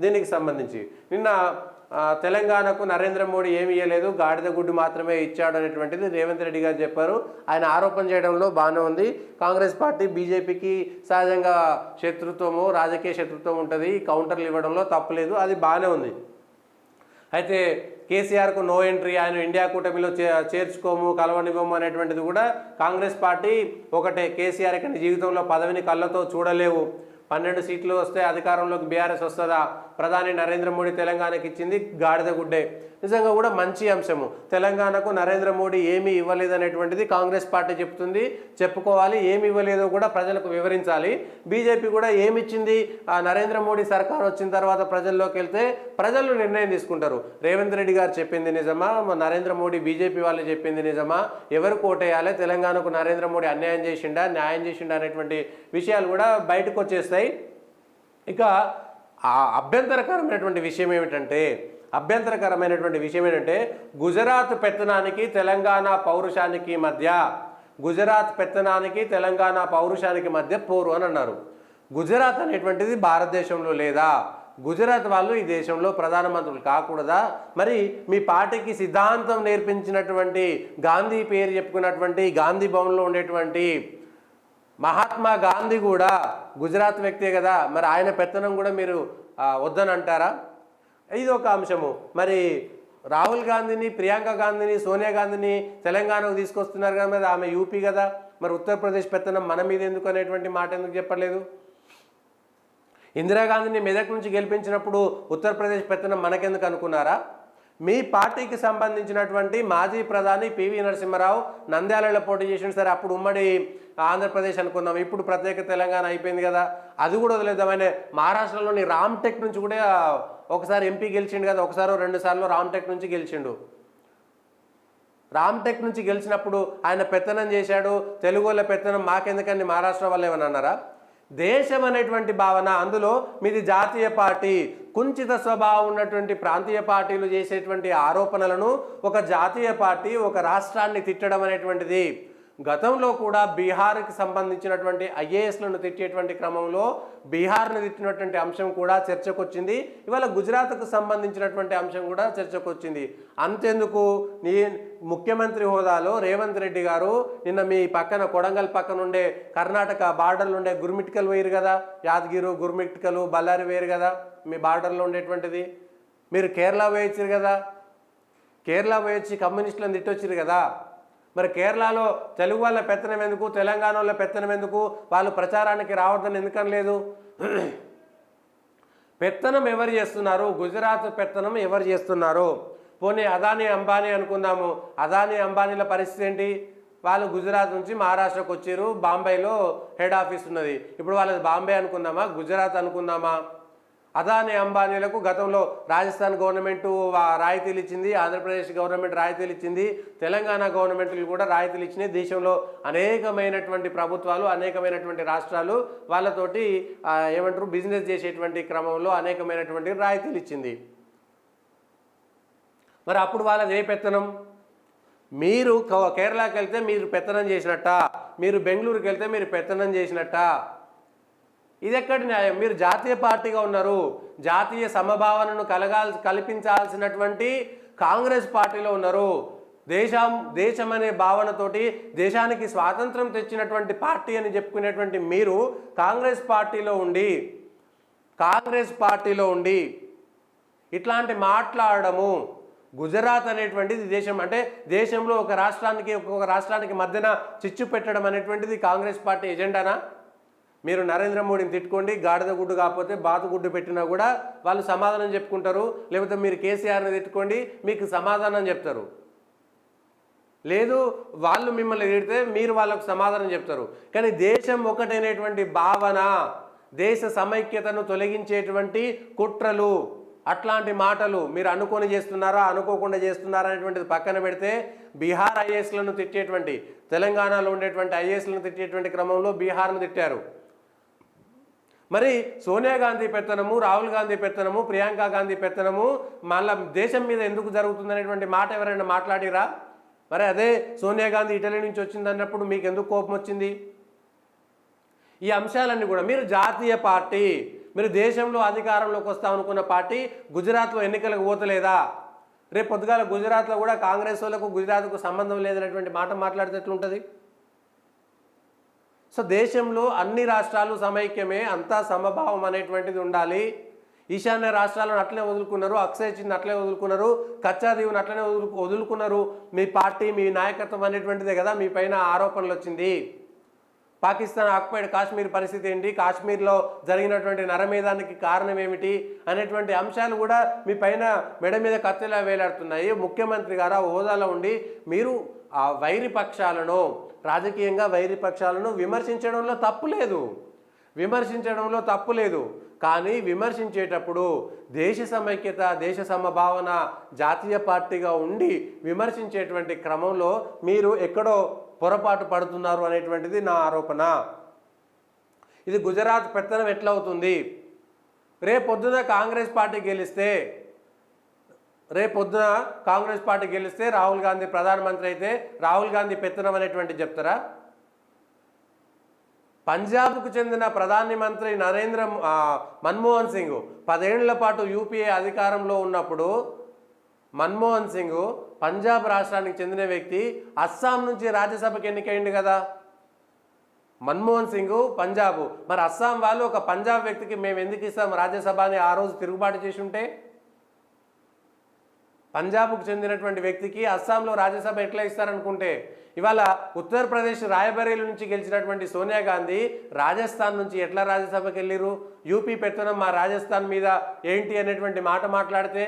దీనికి సంబంధించి నిన్న తెలంగాణకు నరేంద్ర మోడీ ఏమి ఇవ్వలేదు, గాడిద గుడ్డు మాత్రమే ఇచ్చాడు అనేటువంటిది రేవంత్ రెడ్డి గారు చెప్పారు. ఆయన ఆరోపణ చేయడంలో బాగానే ఉంది. కాంగ్రెస్ పార్టీ బీజేపీకి సహజంగా శత్రుత్వము, రాజకీయ శత్రుత్వం ఉంటుంది, కౌంటర్లు ఇవ్వడంలో తప్పులేదు, అది బాగానే ఉంది. అయితే కేసీఆర్కు నో ఎంట్రీ, ఆయన ఇండియా కూటమిలో చేర్చుకోము, కలవనివ్వము అనేటువంటిది కూడా కాంగ్రెస్ పార్టీ ఒకటే. కేసీఆర్ ఇక జీవితంలో పదవిని కళ్ళతో చూడలేవు, 12 సీట్లు వస్తే అధికారంలోకి బీఆర్ఎస్ వస్తుందా, ప్రధాని నరేంద్ర మోడీ తెలంగాణకి ఇచ్చింది గాడిద గుడ్డే. నిజంగా కూడా మంచి అంశము. తెలంగాణకు నరేంద్ర మోడీ ఏమీ ఇవ్వలేదనేటువంటిది కాంగ్రెస్ పార్టీ చెప్తుంది, చెప్పుకోవాలి. ఏమి ఇవ్వలేదో కూడా ప్రజలకు వివరించాలి. బీజేపీ కూడా ఏమిచ్చింది, నరేంద్ర మోడీ సర్కార్ వచ్చిన తర్వాత ప్రజల్లోకి వెళ్తే ప్రజలు నిర్ణయం తీసుకుంటారు. రేవంత్ రెడ్డి గారు చెప్పింది నిజమా, నరేంద్ర మోడీ బీజేపీ వాళ్ళు చెప్పింది నిజమా, ఎవరు కోటేయాలి, తెలంగాణకు నరేంద్ర మోడీ అన్యాయం చేసిండా, న్యాయం చేసిండా అనేటువంటి విషయాలు కూడా బయటకు వచ్చేస్తాయి. ఇక అభ్యంతరకరమైనటువంటి విషయం ఏమిటంటే గుజరాత్ పెత్తనానికి తెలంగాణ పౌరుషానికి మధ్య, గుజరాత్ పెత్తనానికి తెలంగాణ పౌరుషానికి మధ్య పోరు అని అన్నారు. గుజరాత్ అనేటువంటిది భారతదేశంలో లేదా? గుజరాత్ వాళ్ళు ఈ దేశంలో ప్రధానమంత్రులు కాకూడదా? మరి మీ పార్టీకి సిద్ధాంతం నేర్పించినటువంటి, గాంధీ పేరు చెప్పుకున్నటువంటి, గాంధీ భవన్లో ఉండేటువంటి మహాత్మా గాంధీ కూడా గుజరాత్ వ్యక్తే కదా, మరి ఆయన పెత్తనం కూడా మీరు వద్దని అంటారా? ఇది ఒక అంశము. మరి రాహుల్ గాంధీని, ప్రియాంక గాంధీని, సోనియా గాంధీని తెలంగాణకు తీసుకొస్తున్నారు కదా, మరి ఆమె యూపీ కదా, మరి ఉత్తరప్రదేశ్ పెత్తనం మన మీద ఎందుకు అనేటువంటి మాట ఎందుకు చెప్పలేదు? ఇందిరాగాంధీని మెదక్ నుంచి గెలిపించినప్పుడు ఉత్తరప్రదేశ్ పెత్తనం మనకెందుకు అనుకున్నారా? మీ పార్టీకి సంబంధించినటువంటి మాజీ ప్రధాని పివి నరసింహారావు నంద్యాలలో పోటీ చేసిన సరే, అప్పుడు ఉమ్మడి ఆంధ్రప్రదేశ్ అనుకున్నాం, ఇప్పుడు ప్రత్యేక తెలంగాణ అయిపోయింది కదా, అది కూడా వదిలేద్దాం. ఆయన మహారాష్ట్రలోని రామ్టెక్ నుంచి కూడా ఒకసారి ఎంపీ గెలిచిండు కదా, ఒకసారి 2 సార్లు రామ్టెక్ నుంచి గెలిచిండు. రామ్టెక్ నుంచి గెలిచినప్పుడు ఆయన పెత్తనం చేశాడు, తెలుగు వాళ్ళ పెత్తనం మాకెందుకని మహారాష్ట్ర వాళ్ళు ఏమని అన్నారా? దేశం అనేటువంటి భావన, అందులో మీది జాతీయ పార్టీ, కుంచిత స్వభావం ఉన్నటువంటి ప్రాంతీయ పార్టీలు చేసేటువంటి ఆరోపణలను ఒక జాతీయ పార్టీ ఒక రాష్ట్రాన్ని తిట్టడం అనేటువంటిది, గతంలో కూడా బీహార్కి సంబంధించినటువంటి ఐఏఎస్లను తిట్టేటువంటి క్రమంలో బీహార్ని తిట్టినటువంటి అంశం కూడా చర్చకు వచ్చింది. ఇవాళ గుజరాత్కు సంబంధించినటువంటి అంశం కూడా చర్చకు వచ్చింది. అంతెందుకు, నీ ముఖ్యమంత్రి హోదాలో రేవంత్ రెడ్డి గారు నిన్న మీ పక్కన కొడంగల్ పక్కన ఉండే కర్ణాటక బార్డర్లు ఉండే గుర్మిట్కల్ వేరు కదా, యాదగిరి గుర్మిట్కలు బళ్ళారి వేరు కదా మీ బార్డర్లో ఉండేటువంటిది. మీరు కేరళ వేయచ్చారు కదా, కేరళ వేయచ్చి కమ్యూనిస్టులను తిట్టొచ్చారు కదా, మరి కేరళలో తెలుగు వాళ్ళ పెత్తనం ఎందుకు, తెలంగాణ వాళ్ళ పెత్తనం ఎందుకు, వాళ్ళు ప్రచారానికి రావద్దని ఎందుకని లేదు? పెత్తనం ఎవరు చేస్తున్నారు? గుజరాత్ పెత్తనం ఎవరు చేస్తున్నారు? పోనీ అదానీ అంబానీ అనుకుందాము, అదానీ అంబానీల పరిస్థితి ఏంటి? వాళ్ళు గుజరాత్ నుంచి మహారాష్ట్రకు వచ్చారు, బాంబేలో హెడ్ ఆఫీస్ ఉన్నది. ఇప్పుడు వాళ్ళది బాంబే అనుకుందామా, గుజరాత్ అనుకుందామా? అదానీ అంబానీలకు గతంలో రాజస్థాన్ గవర్నమెంట్ రాయితీలు ఇచ్చింది, ఆంధ్రప్రదేశ్ గవర్నమెంట్ రాయితీలు ఇచ్చింది, తెలంగాణ గవర్నమెంట్లు కూడా రాయితీలు ఇచ్చినాయి. దేశంలో అనేకమైనటువంటి ప్రభుత్వాలు, అనేకమైనటువంటి రాష్ట్రాలు వాళ్ళతోటి ఏమంటారు బిజినెస్ చేసేటువంటి క్రమంలో అనేకమైనటువంటి రాయితీలు ఇచ్చింది. మరి అప్పుడు వాళ్ళది ఏ పెత్తనం? మీరు కేరళకి వెళ్తే మీరు పెత్తనం చేసినట్ట, మీరు బెంగళూరుకి వెళ్తే మీరు పెత్తనం చేసినట్ట. ఇది ఎక్కడి న్యాయం? మీరు జాతీయ పార్టీగా ఉన్నారు, జాతీయ సమభావనను కల్పించాల్సినటువంటి కాంగ్రెస్ పార్టీలో ఉన్నారు. దేశం అనే భావనతోటి దేశానికి స్వాతంత్రం తెచ్చినటువంటి పార్టీ అని చెప్పుకునేటువంటి మీరు కాంగ్రెస్ పార్టీలో ఉండి ఇట్లాంటి మాట్లాడము, గుజరాత్ అనేటువంటిది దేశం అంటే దేశంలో ఒక రాష్ట్రానికి మధ్యన చిచ్చు పెట్టడం అనేటువంటిది కాంగ్రెస్ పార్టీ ఎజెండానా? మీరు నరేంద్ర మోడీని తిట్టుకోండి, గాడిద గుడ్డు కాకపోతే బాతుగుడ్డు పెట్టినా కూడా వాళ్ళు సమాధానం చెప్పుకుంటారు. లేకపోతే మీరు కేసీఆర్ని తిట్టుకోండి, మీకు సమాధానం చెప్తారు. లేదు వాళ్ళు మిమ్మల్ని తిడితే మీరు వాళ్ళకు సమాధానం చెప్తారు. కానీ దేశం ఒకటైనటువంటి భావన, దేశ సమైక్యతను తొలగించేటువంటి కుట్రలు, అట్లాంటి మాటలు మీరు అనుకొని చేస్తున్నారా, అనుకోకుండా చేస్తున్నారా అనేటువంటిది పక్కన పెడితే, బీహార్ ఐఏఎస్లను తిట్టేటువంటి, తెలంగాణలో ఉండేటువంటి ఐఏఎస్లను తిట్టేటువంటి క్రమంలో బీహార్ను తిట్టారు. మరి సోనియా గాంధీ పెత్తనము, రాహుల్ గాంధీ పెత్తనము, ప్రియాంక గాంధీ పెత్తనము మళ్ళీ దేశం మీద ఎందుకు జరుగుతుంది అనేటువంటి మాట ఎవరైనా మాట్లాడిరా? మరి అదే సోనియా గాంధీ ఇటలీ నుంచి వచ్చింది అన్నప్పుడు మీకు ఎందుకు కోపం వచ్చింది? ఈ అంశాలన్నీ కూడా మీరు జాతీయ పార్టీ, మీరు దేశంలో అధికారంలోకి వస్తాం అనుకున్న పార్టీ గుజరాత్లో ఎన్నికలకు పోతలేదా? రేపు పొద్దుగాల గుజరాత్లో కూడా కాంగ్రెస్ వాళ్ళకు గుజరాత్కు సంబంధం లేదనేటువంటి మాట మాట్లాడితే ఎట్లుంటుంది? సో దేశంలో అన్ని రాష్ట్రాలు సమైక్యమే, అంతా సమభావం అనేటువంటిది ఉండాలి. ఈశాన్య రాష్ట్రాలను అట్లనే వదులుకున్నారు, అక్షయ్ చిన్న అట్లనే వదులుకున్నారు, కచ్చాదీవుని అట్లనే వదులుకున్నారు. మీ పార్టీ మీ నాయకత్వం అనేటువంటిదే కదా మీ పైన ఆరోపణలు వచ్చింది. పాకిస్తాన్ ఆక్యుపైడ్ కాశ్మీర్ పరిస్థితి ఏంటి, కాశ్మీర్లో జరిగినటువంటి నరమేధానికి కారణం ఏమిటి అనేటువంటి అంశాలు కూడా మీ పైన మెడ మీద కత్తిలా వేలాడుతున్నాయి. ముఖ్యమంత్రి గారు హోదాలో ఉండి మీరు ఆ వైరి పక్షాలను, రాజకీయంగా వైరి పక్షాలను విమర్శించడంలో తప్పు లేదు. కానీ విమర్శించేటప్పుడు దేశ సమైక్యత, దేశ సమభావన, జాతీయ పార్టీగా ఉండి విమర్శించేటువంటి క్రమంలో మీరు ఎక్కడో పొరపాటు పడుతున్నారు అనేటువంటిది నా ఆరోపణ. ఇది గుజరాత్ పెత్తనం ఎట్లా అవుతుంది? రేపొద్దున కాంగ్రెస్ పార్టీ గెలిస్తే రాహుల్ గాంధీ ప్రధానమంత్రి అయితే రాహుల్ గాంధీ పెత్తనం అనేటువంటి చెప్తారా? పంజాబ్కు చెందిన ప్రధానమంత్రి మన్మోహన్ సింగ్ 10 ఏళ్ల పాటు యూపీఏ అధికారంలో ఉన్నప్పుడు మన్మోహన్ సింగ్ పంజాబ్ రాష్ట్రానికి చెందిన వ్యక్తి, అస్సాం నుంచి రాజ్యసభకి ఎన్నికైంది కదా మన్మోహన్ సింగ్ పంజాబ్. మరి అస్సాం వాళ్ళు ఒక పంజాబ్ వ్యక్తికి మేము ఎందుకు ఇస్తాం రాజ్యసభ అని ఆ రోజు తిరుగుబాటు చేసి ఉంటే, పంజాబ్కు చెందినటువంటి వ్యక్తికి అస్సాంలో రాజ్యసభ ఎట్లా ఇస్తారనుకుంటే, ఇవాళ ఉత్తరప్రదేశ్ రాయబరేలి నుంచి గెలిచినటువంటి సోనియా గాంధీ రాజస్థాన్ నుంచి ఎట్లా రాజ్యసభకి వెళ్ళిరు? యూపీ పెత్తనం మా రాజస్థాన్ మీద ఏంటి అనేటువంటి మాట మాట్లాడితే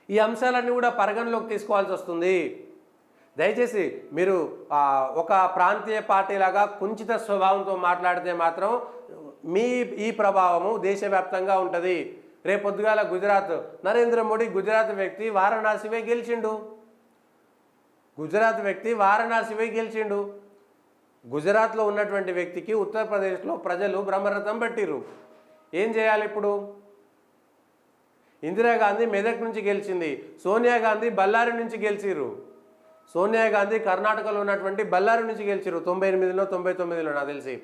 ఈ అంశాలన్నీ కూడా పరిగణలోకి తీసుకోవాల్సి వస్తుంది. దయచేసి మీరు ఒక ప్రాంతీయ పార్టీలాగా కుంచిత స్వభావంతో మాట్లాడితే మాత్రం ఈ ప్రభావము దేశవ్యాప్తంగా ఉంటుంది. రేపొద్దుగాల గుజరాత్, నరేంద్ర మోడీ గుజరాత్ వ్యక్తి వారణాసివే గెలిచిండు. గుజరాత్లో ఉన్నటువంటి వ్యక్తికి ఉత్తరప్రదేశ్లో ప్రజలు బ్రహ్మరథం పట్టిరు. ఏం చేయాలి ఇప్పుడు? ఇందిరాగాంధీ మెదక్ నుంచి గెలిచింది, సోనియా గాంధీ బళ్ళారి నుంచి గెలిచిరు. సోనియా గాంధీ కర్ణాటకలో ఉన్నటువంటి బళ్ళారి నుంచి గెలిచిరు 98లో 99లో నాకు తెలిసి.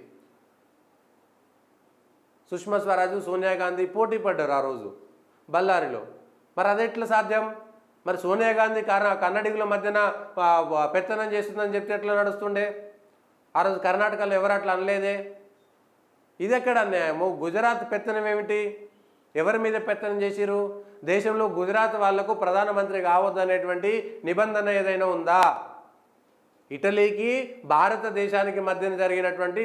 సుష్మా స్వరాజ్, సోనియా గాంధీ పోటీ పడ్డారు ఆ రోజు బళ్ళారిలో. మరి అది ఎట్లా సాధ్యం? మరి సోనియా గాంధీ కన్నడిగుల మధ్యన పెత్తనం చేస్తుందని చెప్తే ఎట్లా నడుస్తుండే? ఆ రోజు కర్ణాటకలో ఎవరు అట్లా అనలేదే. ఇది ఎక్కడ అన్యాయము? గుజరాత్ పెత్తనం ఏమిటి? ఎవరి మీద పెత్తనం చేసిరు? దేశంలో గుజరాత్ వాళ్లకు ప్రధానమంత్రి కావద్దు అనేటువంటి నిబంధన ఏదైనా ఉందా? ఇటలీకి భారతదేశానికి మధ్యన జరిగినటువంటి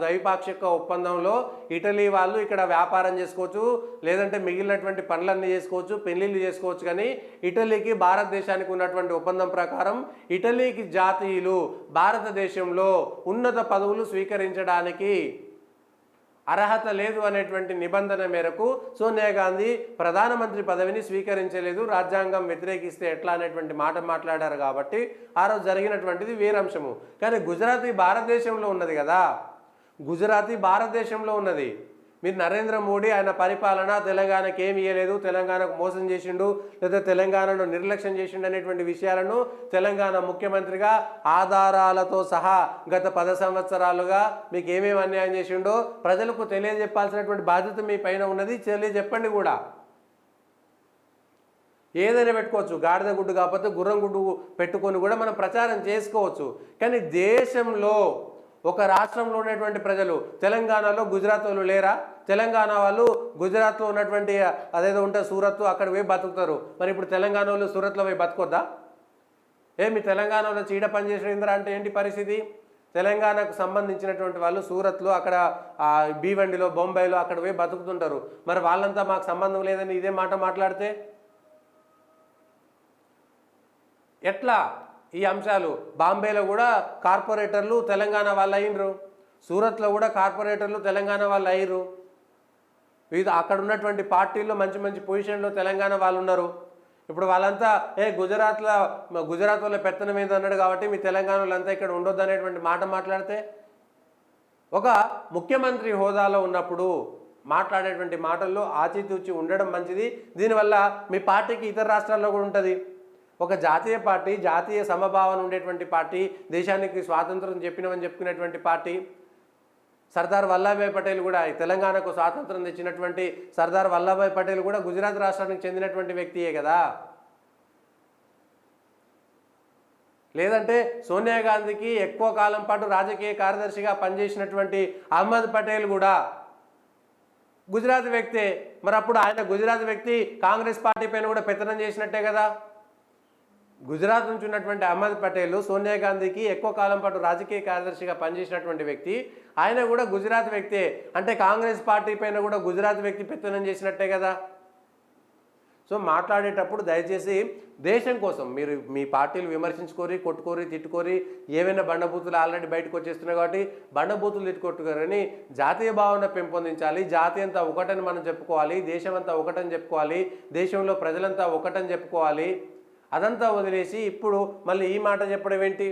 ద్వైపాక్షిక ఒప్పందంలో ఇటలీ వాళ్ళు ఇక్కడ వ్యాపారం చేసుకోవచ్చు, లేదంటే మిగిలినటువంటి పనులన్నీ చేసుకోవచ్చు, పెళ్లిళ్ళు చేసుకోవచ్చు. కానీ ఇటలీకి భారతదేశానికి ఉన్నటువంటి ఒప్పందం ప్రకారం ఇటలీకి జాతీయులు భారతదేశంలో ఉన్నత పదవులు స్వీకరించడానికి అర్హత లేదు అనేటువంటి నిబంధన మేరకు సోనియా గాంధీ ప్రధానమంత్రి పదవిని స్వీకరించలేదు. రాజ్యాంగం వ్యతిరేకిస్తే ఎట్లా అనేటువంటి మాట మాట్లాడారు. కాబట్టి ఆ రోజు జరిగినటువంటిది వేరంశము. కానీ గుజరాతీ భారతదేశంలో ఉన్నది కదా, మీరు నరేంద్ర మోడీ ఆయన పరిపాలన తెలంగాణకు ఏమి ఇవ్వలేదు, తెలంగాణకు మోసం చేసిండు, లేదా తెలంగాణను నిర్లక్ష్యం చేసిండు అనేటువంటి విషయాలను తెలంగాణ ముఖ్యమంత్రిగా ఆధారాలతో సహా గత 10 సంవత్సరాలుగా మీకు ఏమేమి అన్యాయం చేసిండో ప్రజలకు తెలియజెప్పాల్సినటువంటి బాధ్యత మీ పైన ఉన్నది. తెలియజెప్పండి కూడా. ఏదైనా పెట్టుకోవచ్చు, గాడిద గుడ్డు కాకపోతే గుర్రం గుడ్డు పెట్టుకొని కూడా మనం ప్రచారం చేసుకోవచ్చు. కానీ దేశంలో ఒక రాష్ట్రంలో ఉన్నటువంటి ప్రజలు, తెలంగాణలో గుజరాత్ వాళ్ళు లేరా? తెలంగాణ వాళ్ళు గుజరాత్లో ఉన్నటువంటి అదేదో ఉంటే సూరత్, అక్కడ పోయి బతుకుతారు. మరి ఇప్పుడు తెలంగాణ వాళ్ళు సూరత్లో పోయి బతుకొద్దా? మీ తెలంగాణలో చీడ పనిచేసిన అంటే ఏంటి పరిస్థితి? తెలంగాణకు సంబంధించినటువంటి వాళ్ళు సూరత్లో, అక్కడ భీవండిలో, బొంబాయిలో అక్కడ పోయి బతుకుతుంటారు. మరి వాళ్ళంతా మాకు సంబంధం లేదని ఇదే మాట మాట్లాడితే ఎట్లా? ఈ అంశాలు బాంబేలో కూడా కార్పొరేటర్లు తెలంగాణ వాళ్ళు అయినరు, సూరత్లో కూడా కార్పొరేటర్లు తెలంగాణ వాళ్ళు అయ్యారు. అక్కడ ఉన్నటువంటి పార్టీల్లో మంచి మంచి పొజిషన్లో తెలంగాణ వాళ్ళు ఉన్నారు. ఇప్పుడు వాళ్ళంతా గుజరాత్ వాళ్ళ పెత్తనం మీద అన్నాడు కాబట్టి మీ తెలంగాణ వాళ్ళంతా ఇక్కడ ఉండొద్దు అనేటువంటి మాట మాట్లాడితే, ఒక ముఖ్యమంత్రి హోదాలో ఉన్నప్పుడు మాట్లాడేటువంటి మాటల్లో ఆచితూచి ఉండడం మంచిది. దీనివల్ల మీ పార్టీకి ఇతర రాష్ట్రాల్లో కూడా ఉంటుంది. ఒక జాతీయ పార్టీ, జాతీయ సమభావన ఉండేటువంటి పార్టీ, దేశానికి స్వాతంత్రం చెప్పుకునేటువంటి పార్టీ, సర్దార్ వల్లభాయ్ పటేల్ కూడా తెలంగాణకు స్వాతంత్రం తెచ్చినటువంటి సర్దార్ వల్లభాయ్ పటేల్ కూడా గుజరాత్ రాష్ట్రానికి చెందినటువంటి వ్యక్తియే కదా. లేదంటే సోనియా గాంధీకి ఎక్కువ కాలం పాటు రాజకీయ కార్యదర్శిగా పనిచేసినటువంటి అహ్మద్ పటేల్ కూడా గుజరాత్ వ్యక్తే. మరి అప్పుడు ఆయన గుజరాత్ వ్యక్తి కాంగ్రెస్ పార్టీ పైన కూడా పెత్తనం చేసినట్టే కదా. గుజరాత్ నుంచి ఉన్నటువంటి అహ్మద్ పటేల్ సోనియా గాంధీకి ఎక్కువ కాలం పాటు రాజకీయ కార్యదర్శిగా పనిచేసినటువంటి వ్యక్తి, ఆయన కూడా గుజరాత్ వ్యక్తే. అంటే కాంగ్రెస్ పార్టీ పైన కూడా గుజరాత్ వ్యక్తి పెత్తనం చేసినట్టే కదా. సో మాట్లాడేటప్పుడు దయచేసి దేశం కోసం మీరు మీ పార్టీలు విమర్శించుకోరి, కొట్టుకోరి, తిట్టుకోరి, ఏవైనా బండబూతులు ఆల్రెడీ బయటకు వచ్చేస్తున్నాయి కాబట్టి బండబూతులు తిట్టుకొట్టుకోరని జాతీయ భావన పెంపొందించాలి. జాతి అంతా ఒకటని మనం చెప్పుకోవాలి, దేశం అంతా ఒకటని చెప్పుకోవాలి, దేశంలో ప్రజలంతా ఒకటని చెప్పుకోవాలి. అదంతా వదిలేసి ఇప్పుడు మళ్ళీ ఈ మాట చెప్పడం ఏంటి?